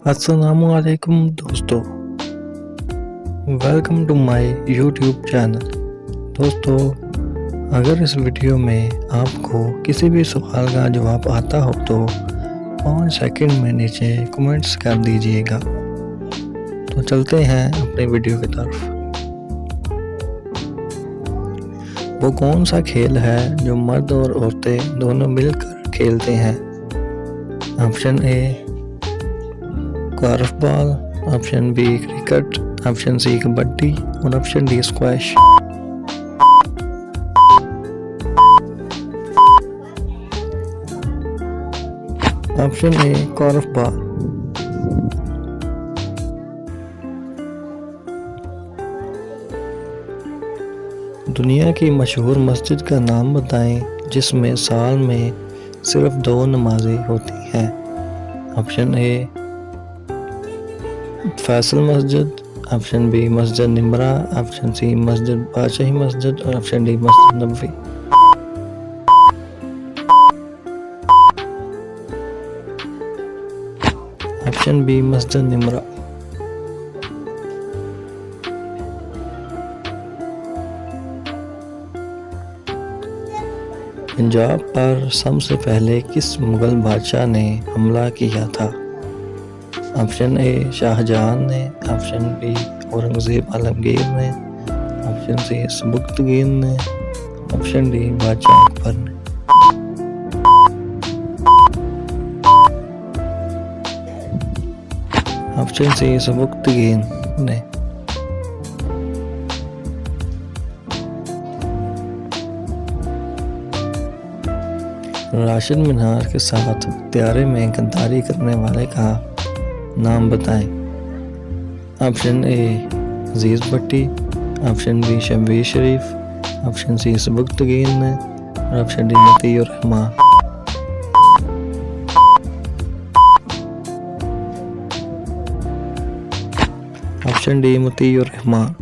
अस्सलामुअलैकुम दोस्तों, welcome to my YouTube channel. दोस्तों, अगर इस वीडियो में आपको किसी भी सवाल का जवाब आता हो तो 5 सेकंड में नीचे कमेंट्स कर दीजिएगा। तो चलते हैं अपने वीडियो की तरफ। वो कौन सा खेल है जो मर्द और औरतें दोनों मिलकर खेलते हैं? Option A korfball, option B cricket, option C kabaddi और option D squash. Option A korfball. दुनिया की मशहूर मस्जिद का नाम बताएं जिसमें साल में सिर्फ 2 नमाजें होती हैं। ऑप्शन ए फैसल मस्जिद, ऑप्शन बी मस्जिद निमरा, ऑप्शन सी मस्जिद बादशाही मस्जिद और ऑप्शन डी मस्जिद नबवी। ऑप्शन बी मस्जिद निमरा। पंजाब पर सबसे पहले किस मुगल बादशाह ने हमला किया था? ऑप्शन ए शाहजहां ने, ऑप्शन बी औरंगजेब आलमगीर ने, ऑप्शन सी सबुकतगीन ने, ऑप्शन डी बादशाह अकबर ने। ऑप्शन सी सबुकतगीन ने। राशिद मीनार के साथ त्यारे में गद्दारी करने वाले का नाम बताएं। Option A Aziz Bhatti, option B Shabbir Sharif, option C Sabuktigin ने और option D Matiur Rahman. Option D Matiur Rahman.